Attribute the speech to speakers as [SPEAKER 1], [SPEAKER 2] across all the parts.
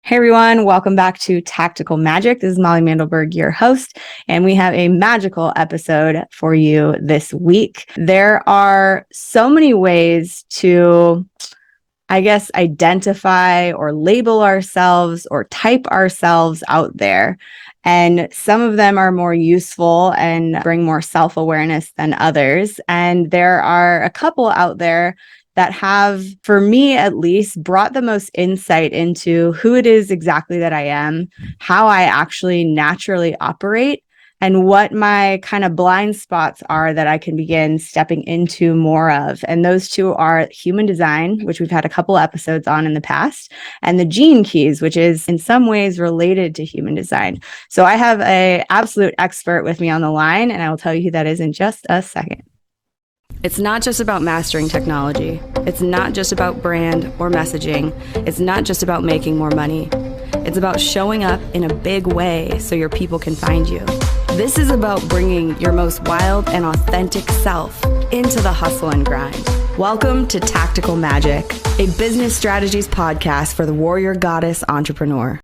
[SPEAKER 1] Hey everyone, welcome back to Tactical Magic. This is Molly Mandelberg, your host, and we have a magical episode for you this week. There are so many ways to, identify or label ourselves or type ourselves out there. And some of them are more useful and bring more self-awareness than others. And there are a couple out there that have, for me at least, brought the most insight into who it is exactly that I am, how I actually naturally operate, and what my kind of blind spots are that I can begin stepping into more of. And those two are human design, which we've had a couple episodes on in the past, and the gene keys, which is in some ways related to human design. So I have an absolute expert with me on the line, and I will tell you who that is in just a second. It's not just about mastering technology. It's not just about brand or messaging. It's not just about making more money. It's about showing up in a big way so your people can find you. This is about bringing your most wild and authentic self into the hustle and grind. Welcome to Tactical Magic, a business strategies podcast for the warrior goddess entrepreneur.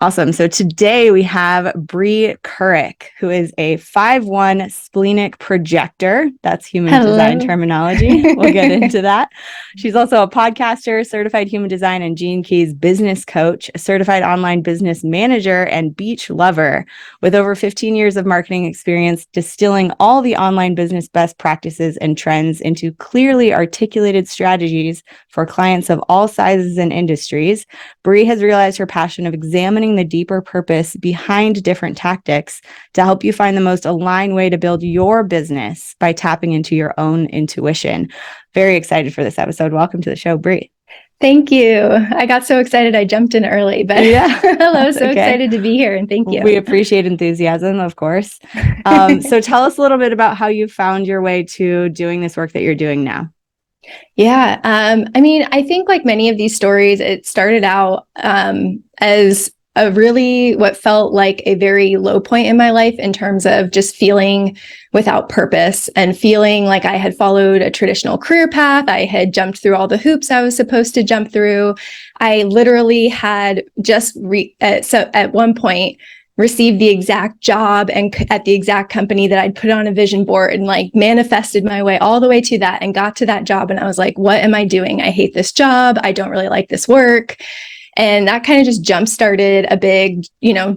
[SPEAKER 1] Awesome. So today we have Bree Kuryk, who is a 5'1" Splenic Projector. That's human design terminology. We'll get into that. She's also a podcaster, certified human design and gene keys business coach, a certified online business manager, and beach lover with over 15 years of marketing experience, distilling all the online business best practices and trends into clearly articulated strategies for clients of all sizes and industries. Bree has realized her passion of examining the deeper purpose behind different tactics to help you find the most aligned way to build your business by tapping into your own intuition. Very excited for this episode. Welcome to the show, Bree.
[SPEAKER 2] Thank you. I got so excited I jumped in early, but hello, so excited to be here, and thank you.
[SPEAKER 1] We appreciate enthusiasm, of course. So tell us a little bit about how you found your way to doing this work that you're doing now.
[SPEAKER 2] Yeah. I think like many of these stories, it started out as what felt like a very low point in my life in terms of just feeling without purpose and feeling like I had followed a traditional career path. I had jumped through all the hoops I was supposed to jump through. I literally had just at one point received the exact job and at the exact company that I'd put on a vision board and like manifested my way all the way to that and got to that job. And I was like, what am I doing? I hate this job. I don't really like this work. And that kind of just jump-started a big,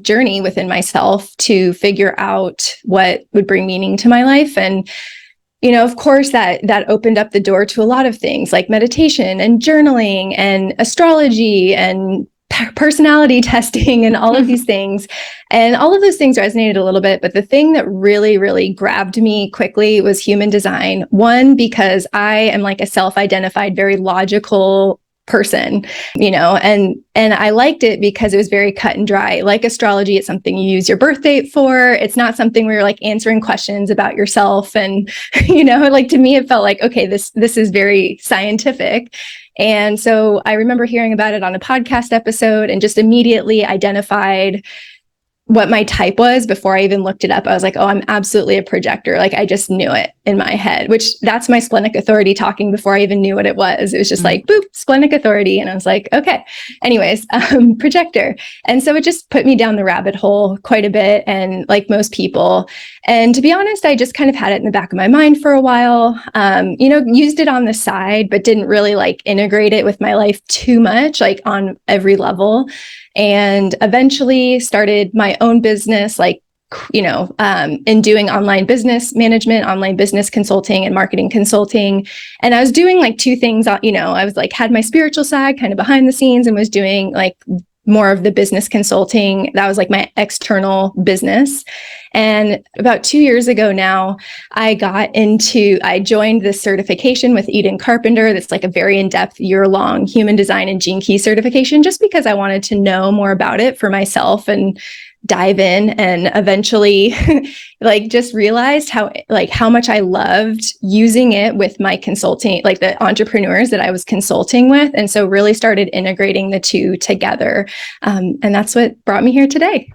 [SPEAKER 2] journey within myself to figure out what would bring meaning to my life. And, of course, that opened up the door to a lot of things like meditation and journaling and astrology and personality testing and all of these things. And all of those things resonated a little bit. But the thing that really, really grabbed me quickly was human design. One, because I am like a self-identified, very logical person, and I liked it because it was very cut and dry. Like astrology, it's something you use your birth date for. It's not something where you're like answering questions about yourself. And, like to me, it felt like, okay, this is very scientific. And so I remember hearing about it on a podcast episode and just immediately identified what my type was before I even looked it up. I was like, oh, I'm absolutely a projector. Like I just knew it in my head, which that's my splenic authority talking before I even knew what it was. It was just like, boop, splenic authority. And I was like, okay, anyways, projector. And so it just put me down the rabbit hole quite a bit. And like most people, and to be honest, I just kind of had it in the back of my mind for a while, used it on the side, but didn't really like integrate it with my life too much, like on every level. And eventually started my own business, in doing online business management, online business consulting and marketing consulting. And I was doing like two things, I was like, had my spiritual side kind of behind the scenes and was doing like more of the business consulting. That was like my external business. And about 2 years ago now, I joined this certification with Eden Carpenter. That's like a very in-depth year-long human design and gene key certification, just because I wanted to know more about it for myself and dive in, and eventually just realized how much I loved using it with my consulting, like the entrepreneurs that I was consulting with. And so really started integrating the two together. And that's what brought me here today.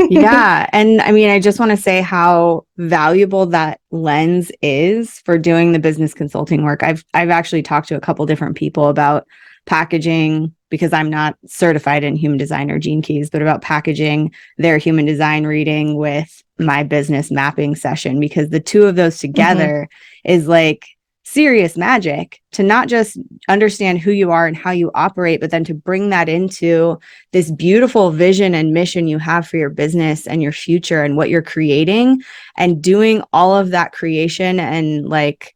[SPEAKER 1] Yeah. And I just want to say how valuable that lens is for doing the business consulting work. I've actually talked to a couple different people about packaging, because I'm not certified in human design or Gene Keys, but about packaging their human design reading with my business mapping session, because the two of those together is like serious magic to not just understand who you are and how you operate, but then to bring that into this beautiful vision and mission you have for your business and your future and what you're creating, and doing all of that creation and like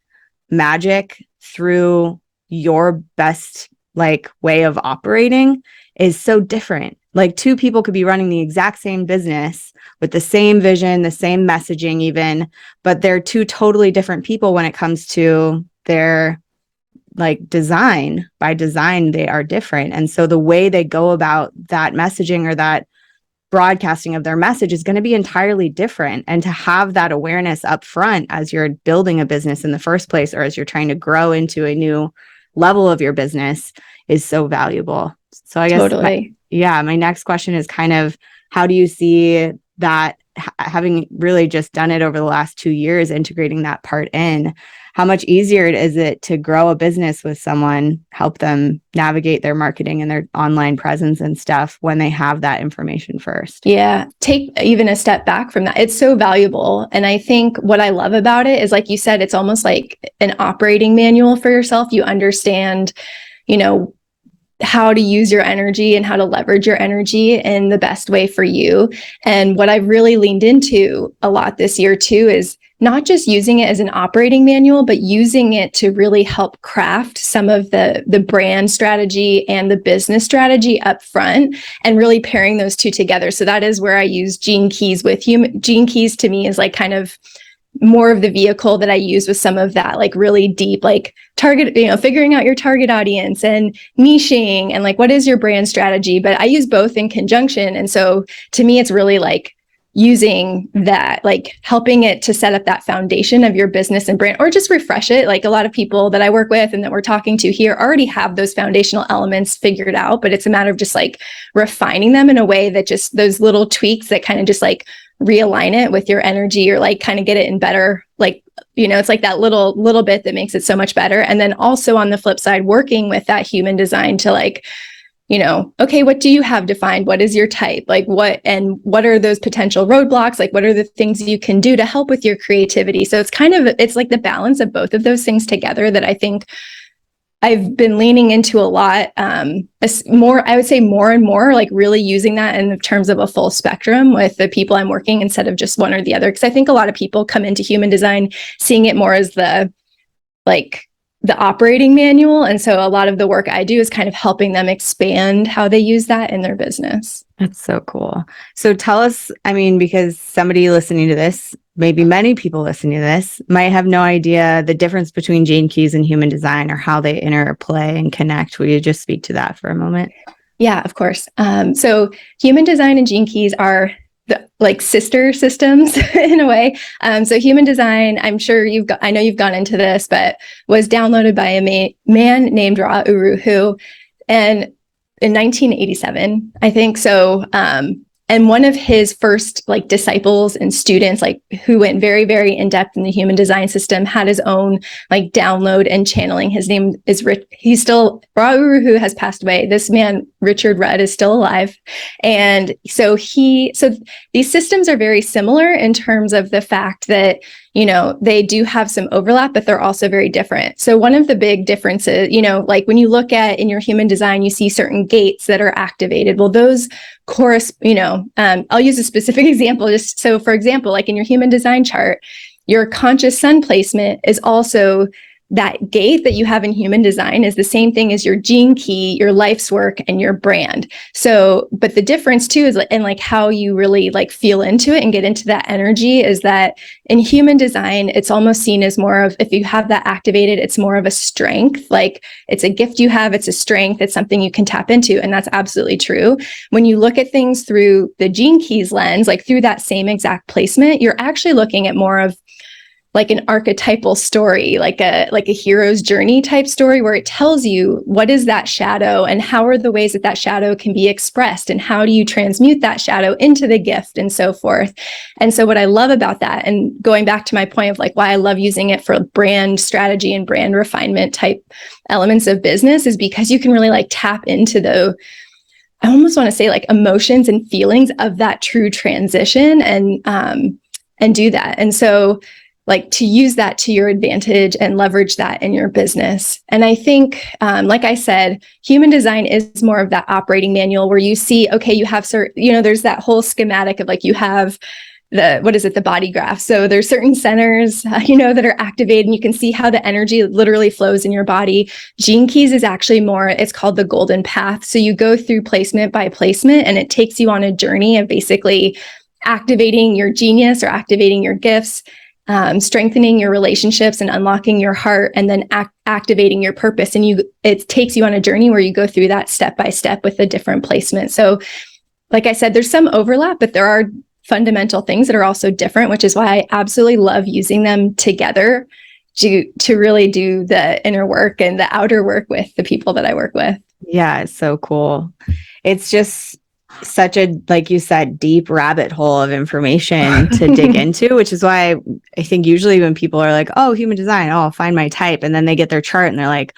[SPEAKER 1] magic through your best like way of operating is so different. Like two people could be running the exact same business with the same vision, the same messaging even, but they're two totally different people when it comes to their like design. By design, they are different. And so the way they go about that messaging or that broadcasting of their message is going to be entirely different. And to have that awareness up front as you're building a business in the first place, or as you're trying to grow into a new level of your business, is so valuable. So I guess
[SPEAKER 2] Totally.
[SPEAKER 1] my next question is kind of, how do you see that, having really just done it over the last 2 years, integrating that part in, how much easier is it to grow a business with someone, help them navigate their marketing and their online presence and stuff when they have that information first?
[SPEAKER 2] Yeah. Take even a step back from that. It's so valuable. And I think what I love about it is, like you said, it's almost like an operating manual for yourself. You understand, how to use your energy and how to leverage your energy in the best way for you. And what I've really leaned into a lot this year too is not just using it as an operating manual, but using it to really help craft some of the brand strategy and the business strategy up front, and really pairing those two together. So that is where I use Gene Keys with you. Gene Keys to me is like kind of more of the vehicle that I use with some of that like really deep, like target, figuring out your target audience and niching and like, what is your brand strategy? But I use both in conjunction. And so to me, it's really like using that, like helping it to set up that foundation of your business and brand, or just refresh it. Like a lot of people that I work with and that we're talking to here already have those foundational elements figured out, but it's a matter of just like refining them in a way that just those little tweaks that kind of just like realign it with your energy, or like kind of get it in better, like, it's like that little bit that makes it so much better. And then also on the flip side, working with that human design to like, okay, what do you have defined? What is your type? Like what are those potential roadblocks? Like what are the things you can do to help with your creativity? So it's like the balance of both of those things together that I think I've been leaning into a lot, more, I would say more and more, like really using that in terms of a full spectrum with the people I'm working, instead of just one or the other. Because I think a lot of people come into human design seeing it more as the operating manual. And so a lot of the work I do is kind of helping them expand how they use that in their business.
[SPEAKER 1] That's so cool. So tell us, because somebody listening to this, maybe many people listening to this, might have no idea the difference between Gene Keys and human design, or how they interplay and connect. Will you just speak to that for a moment?
[SPEAKER 2] Yeah, of course. So human design and Gene Keys are like sister systems in a way. So human design, I'm sure I know you've gone into this, but was downloaded by a man named Ra Uru, who, and in 1987, I think. So, and one of his first like disciples and students, like who went very, very in depth in the human design system, had his own like download and channeling. His name is he's still, Ra Uru, who has passed away. This man, Richard Rudd, is still alive. And so these systems are very similar in terms of the fact that, they do have some overlap, but they're also very different. So one of the big differences, like when you look at in your human design, you see certain gates that are activated. Well, those I'll use a specific example. Just so, for example, like in your human design chart, your conscious sun placement is also that gate that you have in human design is the same thing as your gene key, your life's work, and your brand. So, but the difference too is in like how you really like feel into it and get into that energy is that in human design, it's almost seen as more of, if you have that activated, it's more of a strength. Like it's a gift you have, it's a strength, it's something you can tap into. And that's absolutely true. When you look at things through the gene keys lens, like through that same exact placement, you're actually looking at more of like an archetypal story, like a hero's journey type story, where it tells you what is that shadow and how are the ways that that shadow can be expressed and how do you transmute that shadow into the gift and so forth. And so what I love about that, and going back to my point of like why I love using it for brand strategy and brand refinement type elements of business, is because you can really like tap into I almost want to say like emotions and feelings of that true transition and do that. And so like to use that to your advantage and leverage that in your business. And I think, like I said, human design is more of that operating manual where you see, okay, you have there's that whole schematic of like, you have the body graph. So there's certain centers, that are activated, and you can see how the energy literally flows in your body. Gene Keys is actually it's called the golden path. So you go through placement by placement, and it takes you on a journey of basically activating your genius or activating your gifts, strengthening your relationships and unlocking your heart, and then activating your purpose. And it takes you on a journey where you go through that step by step with a different placement. So like I said, there's some overlap, but there are fundamental things that are also different, which is why I absolutely love using them together to really do the inner work and the outer work with the people that I work with.
[SPEAKER 1] Yeah, it's so cool. It's just such a, like you said, deep rabbit hole of information to dig into, which is why I think usually when people are like, oh, human design, oh, I'll find my type. And then they get their chart and they're like,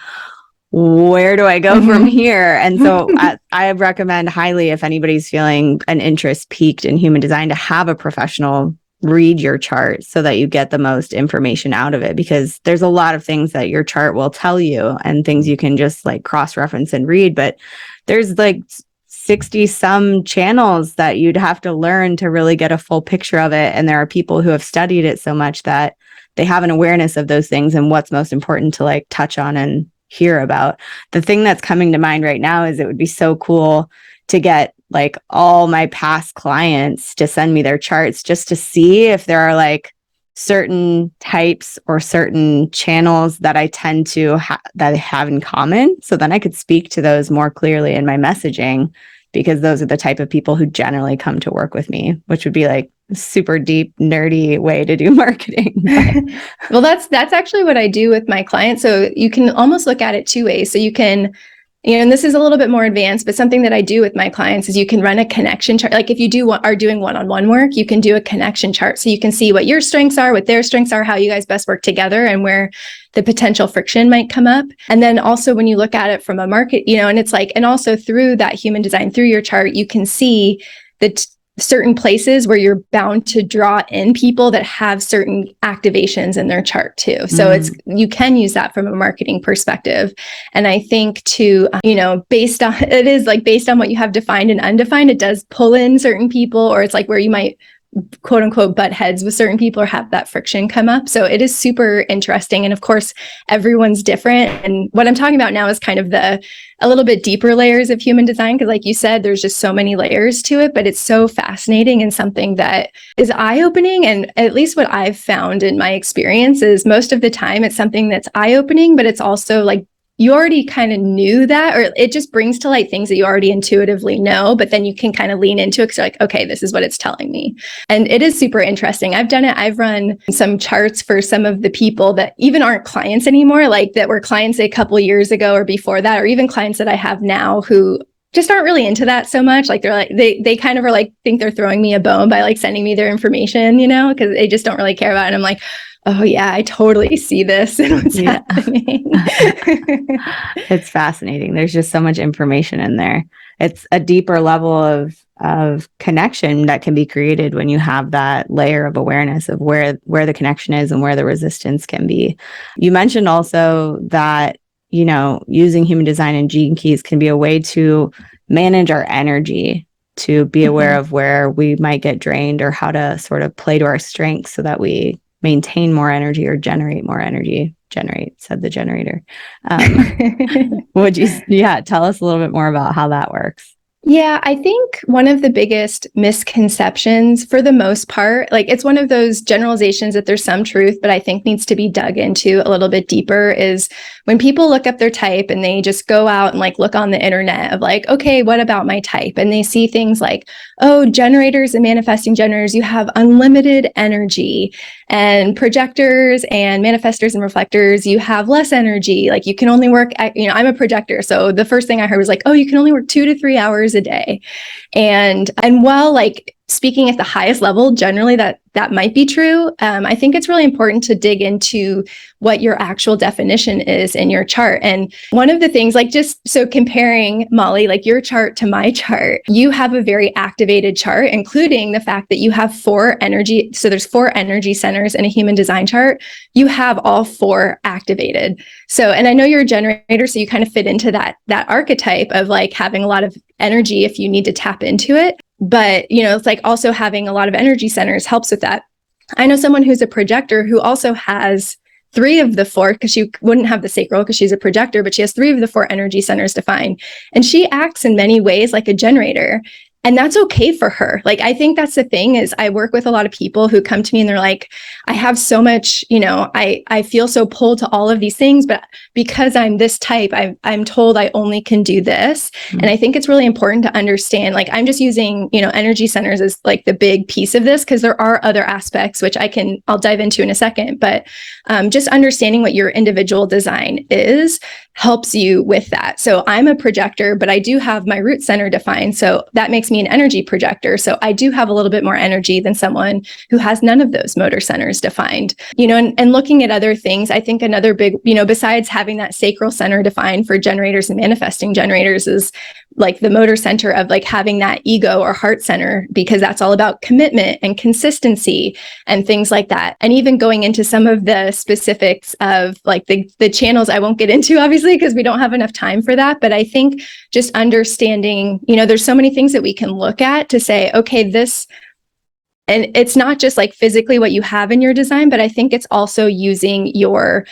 [SPEAKER 1] where do I go from here? And so I recommend highly, if anybody's feeling an interest piqued in human design, to have a professional read your chart so that you get the most information out of it, because there's a lot of things that your chart will tell you and things you can just like cross-reference and read. But there's like 60 some channels that you'd have to learn to really get a full picture of it. And there are people who have studied it so much that they have an awareness of those things and what's most important to like touch on and hear about. The thing that's coming to mind right now is it would be so cool to get like all my past clients to send me their charts just to see if there are like certain types or certain channels that I tend to that I have in common. So then I could speak to those more clearly in my messaging, because those are the type of people who generally come to work with me, which would be like a super deep, nerdy way to do marketing.
[SPEAKER 2] Well, that's actually what I do with my clients. So you can almost look at it two ways. So you can, and this is a little bit more advanced, but something that I do with my clients is you can run a connection chart. Like if you are doing one-on-one work, you can do a connection chart. So you can see what your strengths are, what their strengths are, how you guys best work together, and where the potential friction might come up. And then also when you look at it from a market, and it's like, and also through that human design, through your chart, you can see that certain places where you're bound to draw in people that have certain activations in their chart too. So you can use that from a marketing perspective. And I think based on what you have defined and undefined, it does pull in certain people, or it's like where you might quote unquote butt heads with certain people or have that friction come up. So it is super interesting. And of course, everyone's different. And what I'm talking about now is kind of a little bit deeper layers of human design, because like you said, there's just so many layers to it, but it's so fascinating and something that is eye-opening. And at least what I've found in my experience is most of the time it's something that's eye-opening, but it's also like you already kind of knew that, or it just brings to light things that you already intuitively know, but then you can kind of lean into it because you're like, okay, this is what it's telling me. And it is super interesting. I've done it. I've run some charts for some of the people that even aren't clients anymore, like that were clients a couple years ago or before that, or even clients that I have now who just aren't really into that so much. Like they're like, they kind of are like, think they're throwing me a bone by like sending me their information, because they just don't really care about it. And I'm like, oh yeah, I totally see this and what's happening.
[SPEAKER 1] It's fascinating. There's just so much information in there. It's a deeper level of connection that can be created when you have that layer of awareness of where the connection is and where the resistance can be. You mentioned also that, using human design and gene keys can be a way to manage our energy, to be aware of where we might get drained or how to sort of play to our strengths so that we maintain more energy or generate more energy. Generate, said the generator. Tell us a little bit more about how that works.
[SPEAKER 2] Yeah, I think one of the biggest misconceptions for the most part, like it's one of those generalizations that there's some truth, but I think needs to be dug into a little bit deeper is when people look up their type and they just go out and like look on the internet of like, okay, what about my type? And they see things like, oh, generators and manifesting generators, you have unlimited energy, and projectors and manifestors and reflectors, you have less energy. Like you can only work at, I'm a projector. So the first thing I heard was like, oh, you can only work 2 to 3 hours a day. And while like speaking at the highest level, generally that might be true. I think it's really important to dig into what your actual definition is in your chart. And one of the things, like just so comparing Molly, like your chart to my chart, you have a very activated chart, including the fact that you have 4 energy. So there's 4 energy centers in a human design chart. You have all 4 activated. So, and I know you're a generator, so you kind of fit into that archetype of like having a lot of energy if you need to tap into it. But, it's like also having a lot of energy centers helps with that. I know someone who's a projector who also has 3 of the 4, because she wouldn't have the sacral because she's a projector, but she has 3 of the 4 energy centers defined. And she acts in many ways like a generator. And that's okay for her. Like, I think that's the thing is I work with a lot of people who come to me and they're like, I have so much, I feel so pulled to all of these things, but because I'm this type, I'm told I only can do this. Mm-hmm. And I think it's really important to understand, like, I'm just using, energy centers as like the big piece of this, because there are other aspects, which I'll dive into in a second, but just understanding what your individual design is helps you with that. So I'm a projector, but I do have my root center defined. So that makes me an energy projector. So I do have a little bit more energy than someone who has none of those motor centers defined, and looking at other things. I think another big, besides having that sacral center defined for generators and manifesting generators is like the motor center of like having that ego or heart center, because that's all about commitment and consistency and things like that. And even going into some of the specifics of like the channels I won't get into, obviously, because we don't have enough time for that. But I think just understanding, there's so many things that we can look at to say, okay, this, and it's not just like physically what you have in your design, but I think it's also using your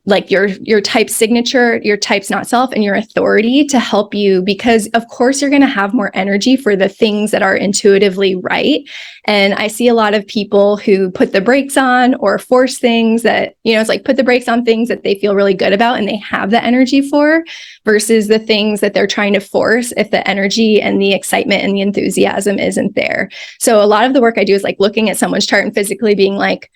[SPEAKER 2] like your type signature, your type's not self, and your authority to help you, because of course you're going to have more energy for the things that are intuitively right. And I see a lot of people who put the brakes on or force things that, it's like put the brakes on things that they feel really good about and they have the energy for, versus the things that they're trying to force if the energy and the excitement and the enthusiasm isn't there. So a lot of the work I do is like looking at someone's chart and physically being like,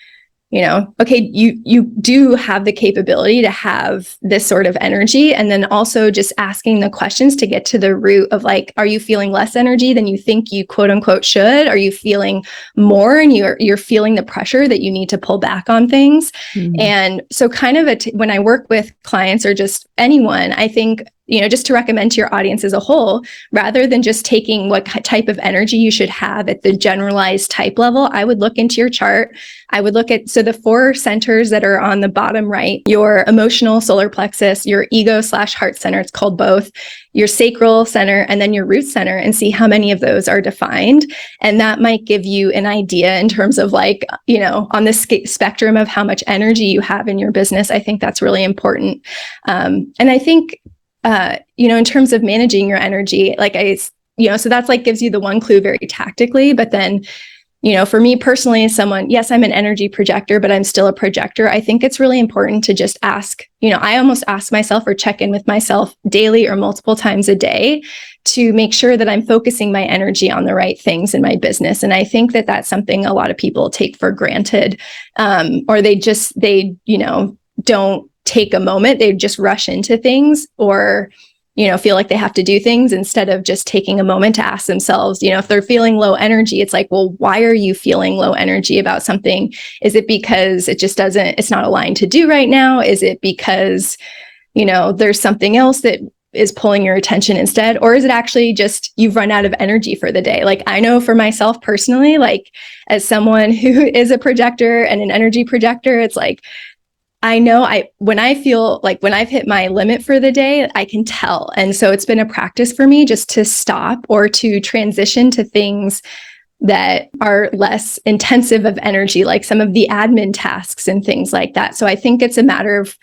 [SPEAKER 2] okay, you do have the capability to have this sort of energy. And then also just asking the questions to get to the root of like, are you feeling less energy than you think you quote unquote should? Are you feeling more and you're feeling the pressure that you need to pull back on things? Mm-hmm. And so kind of when I work with clients or just anyone, I think, just to recommend to your audience as a whole, rather than just taking what type of energy you should have at the generalized type level, I would look into your chart. I would look at, so the 4 centers that are on the bottom right, your emotional solar plexus, your ego / heart center, it's called both, your sacral center, and then your root center, and see how many of those are defined. And that might give you an idea in terms of like, on the spectrum of how much energy you have in your business. I think that's really important. And I think, in terms of managing your energy, like so that's like gives you the one clue very tactically, but then, for me personally, as someone, yes, I'm an energy projector, but I'm still a projector. I think it's really important to just ask, I almost ask myself or check in with myself daily or multiple times a day to make sure that I'm focusing my energy on the right things in my business. And I think that that's something a lot of people take for granted, or they don't take a moment. They just rush into things or, feel like they have to do things instead of just taking a moment to ask themselves, if they're feeling low energy, it's like, well, why are you feeling low energy about something? Is it because it's not aligned to do right now? Is it because, there's something else that is pulling your attention instead? Or is it actually just you've run out of energy for the day? Like I know for myself personally, like as someone who is a projector and an energy projector, it's like, I know when I feel like when I've hit my limit for the day, I can tell. And so it's been a practice for me just to stop or to transition to things that are less intensive of energy, like some of the admin tasks and things like that. So I think it's a matter of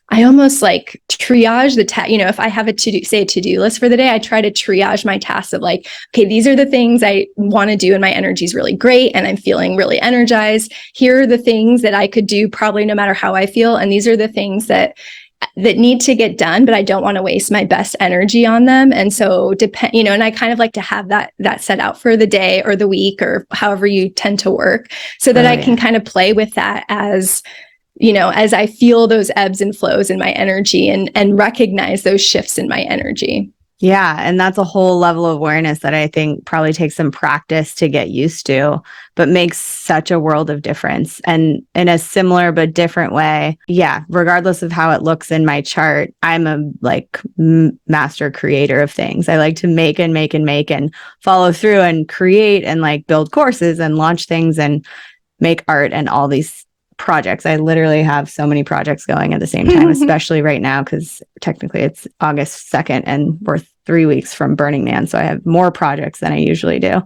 [SPEAKER 2] I almost like triage the if I have a to-do list for the day, I try to triage my tasks of like, okay, these are the things I want to do and my energy is really great and I'm feeling really energized. Here are the things that I could do probably no matter how I feel. And these are the things that need to get done, but I don't want to waste my best energy on them. And so and I kind of like to have that set out for the day or the week or however you tend to work so that I can kind of play with that as I feel those ebbs and flows in my energy and recognize those shifts in my energy.
[SPEAKER 1] Yeah. And that's a whole level of awareness that I think probably takes some practice to get used to, but makes such a world of difference. And in a similar but different way, yeah, regardless of how it looks in my chart, I'm a master creator of things. I like to make and follow through and create and like build courses and launch things and make art and all these projects. I literally have so many projects going at the same time, especially right now, because technically it's August 2nd and we're 3 weeks from Burning Man. So I have more projects than I usually do.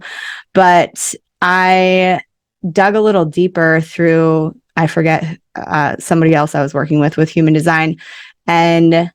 [SPEAKER 1] But I dug a little deeper through, I forget, somebody else I was working with human design, and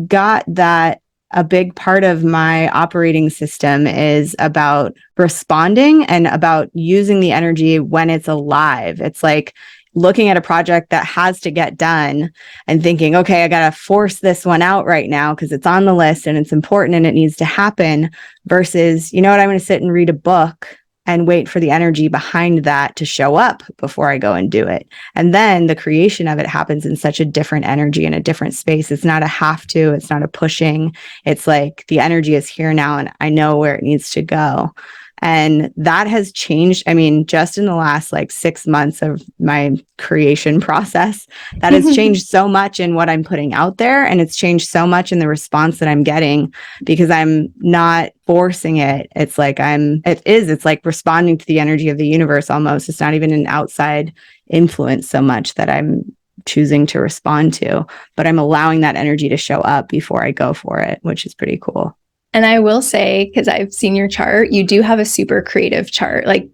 [SPEAKER 1] got that a big part of my operating system is about responding and about using the energy when it's alive. It's like looking at a project that has to get done and thinking, okay, I got to force this one out right now because it's on the list and it's important and it needs to happen, versus, you know what, I'm going to sit and read a book and wait for the energy behind that to show up before I go and do it. And then the creation of it happens in such a different energy, in a different space. It's not a have to, it's not a pushing. It's like the energy is here now and I know where it needs to go. And that has changed. I mean, just in the last like 6 months of my creation process, that has changed so much in what I'm putting out there. And it's changed so much in the response that I'm getting because I'm not forcing it. It's like it's like responding to the energy of the universe almost. It's not even an outside influence so much that I'm choosing to respond to, but I'm allowing that energy to show up before I go for it, which is pretty cool.
[SPEAKER 2] And I will say, because I've seen your chart, you do have a super creative chart. Like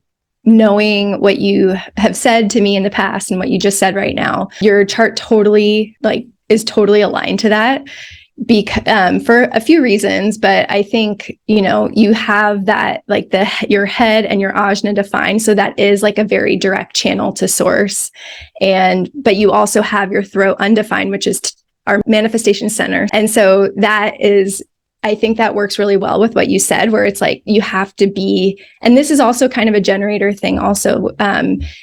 [SPEAKER 2] knowing what you have said to me in the past and what you just said right now, your chart totally is totally aligned to that for a few reasons. But I think, you have that like your head and your ajna defined. So that is like a very direct channel to source. But you also have your throat undefined, which is our manifestation center. And so I think that works really well with what you said, where it's like you have to be, and this is also kind of a generator thing also,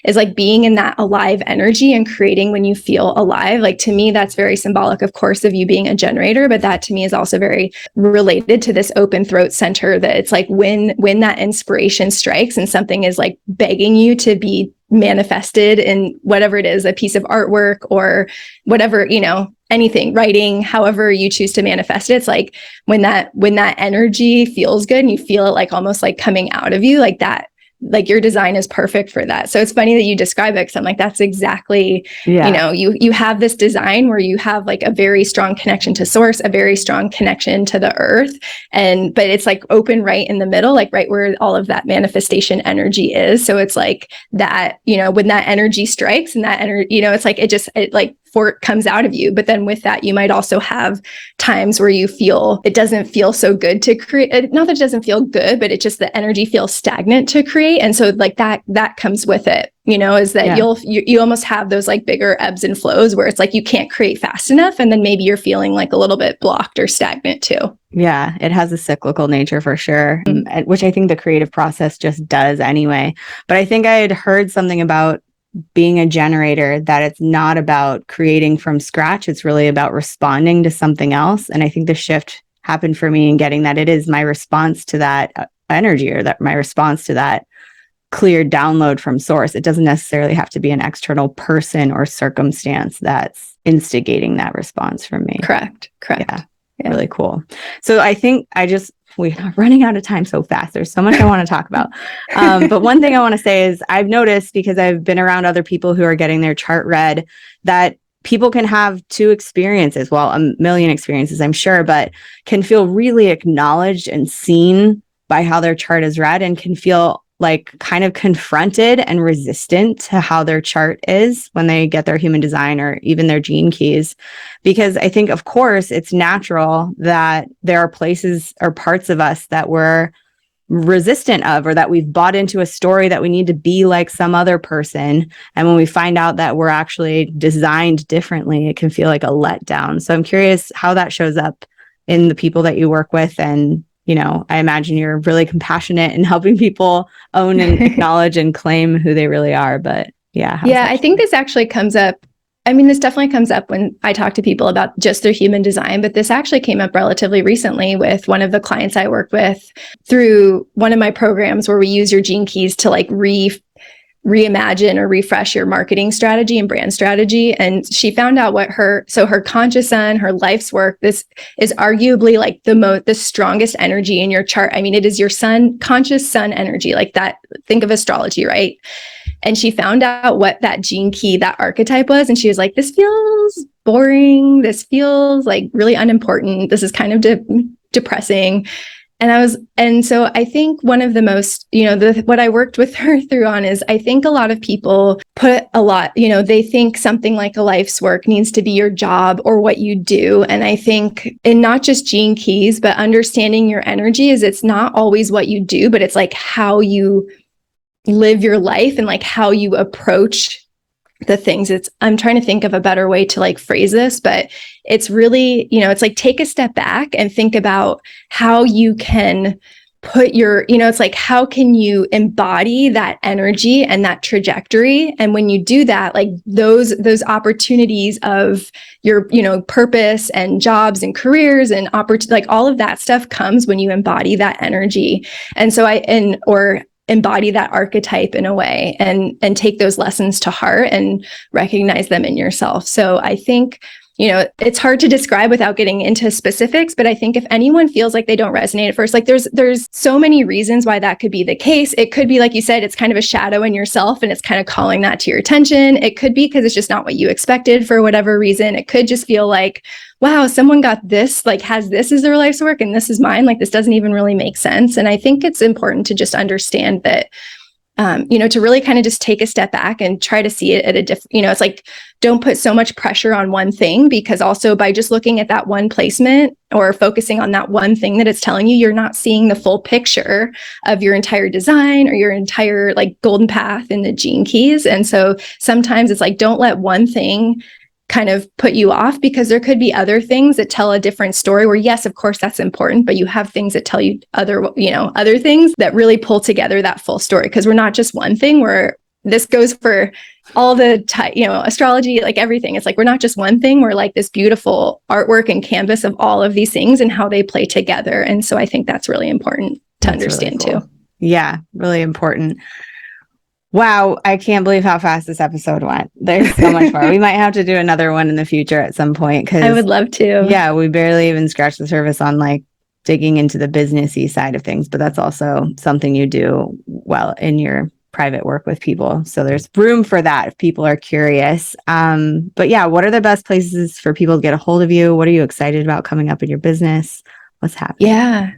[SPEAKER 2] is like being in that alive energy and creating when you feel alive. Like to me, that's very symbolic, of course, of you being a generator, but that to me is also very related to this open throat center, that it's like when that inspiration strikes and something is like begging you to be manifested in whatever it is, a piece of artwork or whatever, anything, writing, however you choose to manifest it. It's like when that energy feels good and you feel it like almost like coming out of you, like that, like your design is perfect for that. So it's funny that you describe it, because I'm like, that's exactly, you have this design where you have like a very strong connection to source, a very strong connection to the earth. But it's like open right in the middle, like right where all of that manifestation energy is. So it's like that, when that energy strikes and that energy, it's like, it like comes out of you. But then with that, you might also have times where you feel it doesn't feel so good to create. Not that it doesn't feel good, but it just, the energy feels stagnant to create. And so like that comes with it, is that you almost have those like bigger ebbs and flows where it's like you can't create fast enough. And then maybe you're feeling like a little bit blocked or stagnant too.
[SPEAKER 1] Yeah, it has a cyclical nature for sure, which I think the creative process just does anyway. But I think I had heard something about being a generator, that it's not about creating from scratch. It's really about responding to something else. And I think the shift happened for me in getting that it is my response to that energy, or that my response to that clear download from source. It doesn't necessarily have to be an external person or circumstance that's instigating that response from me.
[SPEAKER 2] Correct.
[SPEAKER 1] Yeah. Really cool. So I think we are running out of time so fast. There's so much I want to talk about. But one thing I want to say is I've noticed, because I've been around other people who are getting their chart read, that people can have two experiences, well, a million experiences, I'm sure, but can feel really acknowledged and seen by how their chart is read, and can feel like kind of confronted and resistant to how their chart is when they get their human design or even their gene keys. Because I think, of course, it's natural that there are places or parts of us that we're resistant of, or that we've bought into a story that we need to be like some other person. And when we find out that we're actually designed differently, it can feel like a letdown. So I'm curious how that shows up in the people that you work with. And I imagine you're really compassionate in helping people own and acknowledge and claim who they really are. But yeah.
[SPEAKER 2] I think this actually comes up. I mean, this definitely comes up when I talk to people about just their human design, but this actually came up relatively recently with one of the clients I work with through one of my programs where we use your gene keys to like reimagine or refresh your marketing strategy and brand strategy. And she found out what her conscious sun, her life's work, this is arguably like the strongest energy in your chart. I mean, it is your conscious sun energy, like that. Think of astrology, right? And she found out what that gene key, that archetype was. And she was like, this feels boring. This feels like really unimportant. This is kind of depressing. And so I think one of the most, what I worked with her through on is I think a lot of people put a lot, they think something like a life's work needs to be your job or what you do. And I think in not just gene keys, but understanding your energy is it's not always what you do, but it's like how you live your life and like how you approach the things. I'm trying to think of a better way to like phrase this, but it's really, it's like take a step back and think about how you can put your, it's like, how can you embody that energy and that trajectory? And when you do that, like those opportunities of your, purpose and jobs and careers and like all of that stuff comes when you embody that energy. And so or embody that archetype in a way and take those lessons to heart and recognize them in yourself. So I think, it's hard to describe without getting into specifics, but I think if anyone feels like they don't resonate at first, like there's so many reasons why that could be the case. It could be, like you said, it's kind of a shadow in yourself and it's kind of calling that to your attention. It could be because it's just not what you expected for whatever reason. It could just feel like, wow, someone got this, like has this as their life's work and this is mine. Like this doesn't even really make sense. And I think it's important to just understand that, to really kind of just take a step back and try to see it at a different, it's like, don't put so much pressure on one thing, because also by just looking at that one placement or focusing on that one thing that it's telling you, you're not seeing the full picture of your entire design or your entire like golden path in the gene keys. And so sometimes it's like, don't let one thing kind of put you off, because there could be other things that tell a different story where, yes, of course, that's important, but you have things that tell you other things that really pull together that full story. Because we're not just one thing, where this goes for all the astrology, like everything. It's like, we're not just one thing, we're like this beautiful artwork and canvas of all of these things and how they play together. And so I think that's really important to understand really cool.
[SPEAKER 1] Too. Yeah, really important. Wow, I can't believe how fast this episode went. There's so much more. We might have to do another one in the future at some point, because
[SPEAKER 2] I would love to.
[SPEAKER 1] Yeah, we barely even scratched the surface on like digging into the businessy side of things, but that's also something you do well in your private work with people. So there's room for that if people are curious. But yeah, what are the best places for people to get a hold of you? What are you excited about coming up in your business? What's happening?
[SPEAKER 2] Yeah.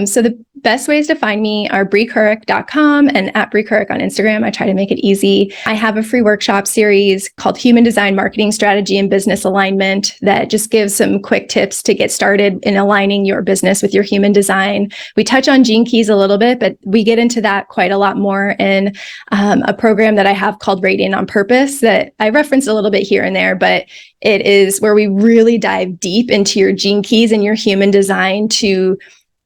[SPEAKER 2] So the best ways to find me are breekuryk.com and at Bree Kuryk on Instagram. I try to make it easy. I have a free workshop series called Human Design Marketing Strategy and Business Alignment that just gives some quick tips to get started in aligning your business with your human design. We touch on gene keys a little bit, but we get into that quite a lot more in a program that I have called Radiant on Purpose that I referenced a little bit here and there, but it is where we really dive deep into your gene keys and your human design to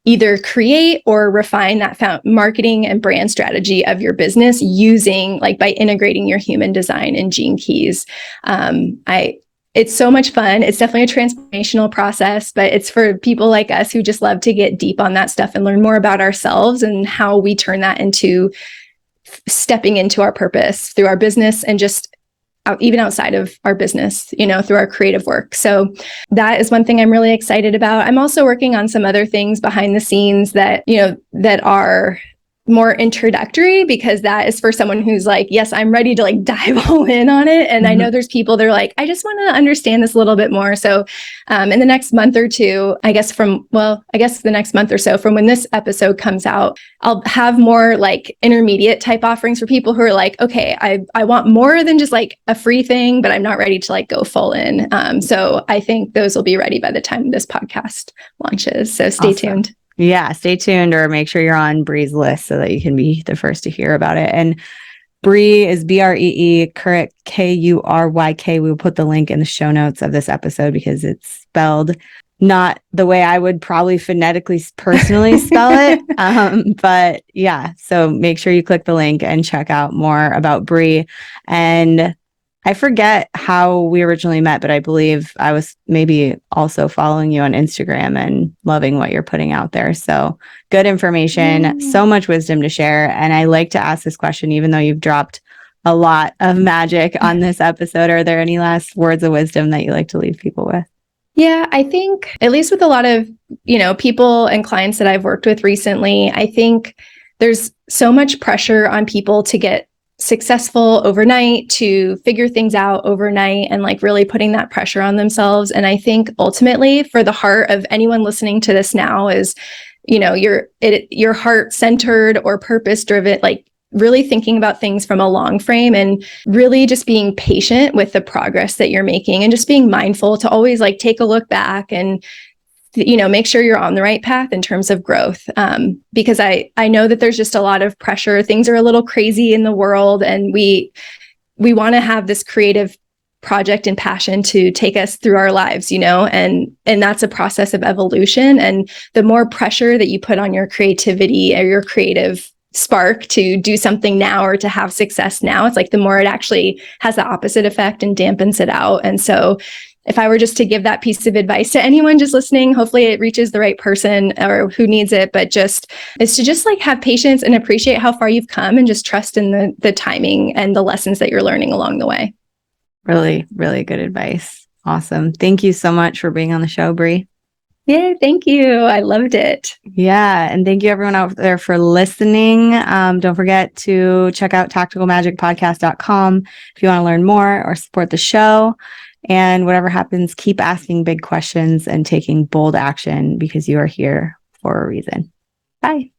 [SPEAKER 2] either create or refine that marketing and brand strategy of your business using, like, by integrating your human design and gene keys. It's so much fun. It's definitely a transformational process, but it's for people like us who just love to get deep on that stuff and learn more about ourselves and how we turn that into stepping into our purpose through our business and just even outside of our business, through our creative work. So that is one thing I'm really excited about. I'm also working on some other things behind the scenes that, that are more introductory, because that is for someone who's like, yes, I'm ready to like dive all in on it. And I know there's people that are like, I just want to understand this a little bit more. So in the next month or two, I guess the next month or so from when this episode comes out, I'll have more like intermediate type offerings for people who are like, okay, I want more than just like a free thing, but I'm not ready to like go full in. So I think those will be ready by the time this podcast launches. So stay tuned.
[SPEAKER 1] Yeah, stay tuned, or make sure you're on Bree's list so that you can be the first to hear about it. And Bree is Bree Kuryk, Kuryk. We will put the link in the show notes of this episode because it's spelled not the way I would probably phonetically personally spell it. But yeah, so make sure you click the link and check out more about Bree. And I forget how we originally met, but I believe I was maybe also following you on Instagram and loving what you're putting out there. So good information, so much wisdom to share. And I like to ask this question, even though you've dropped a lot of magic on this episode. Are there any last words of wisdom that you like to leave people with?
[SPEAKER 2] Yeah, I think at least with a lot of, people and clients that I've worked with recently, I think there's so much pressure on people to get successful overnight, to figure things out overnight, and like really putting that pressure on themselves. And I think ultimately for the heart of anyone listening to this now is, your heart centered or purpose driven, like really thinking about things from a long frame and really just being patient with the progress that you're making and just being mindful to always like take a look back and make sure you're on the right path in terms of growth. Because I know that there's just a lot of pressure. Things are a little crazy in the world, and we want to have this creative project and passion to take us through our lives, and that's a process of evolution. And the more pressure that you put on your creativity or your creative spark to do something now or to have success now, it's like the more it actually has the opposite effect and dampens it out. And so if I were just to give that piece of advice to anyone just listening, hopefully it reaches the right person or who needs it, but is to just like have patience and appreciate how far you've come and just trust in the timing and the lessons that you're learning along the way.
[SPEAKER 1] Really, really good advice. Awesome. Thank you so much for being on the show, Bree.
[SPEAKER 2] Yeah, thank you. I loved it.
[SPEAKER 1] Yeah. And thank you everyone out there for listening. Don't forget to check out tacticalmagicpodcast.com if you want to learn more or support the show. And whatever happens, keep asking big questions and taking bold action because you are here for a reason. Bye.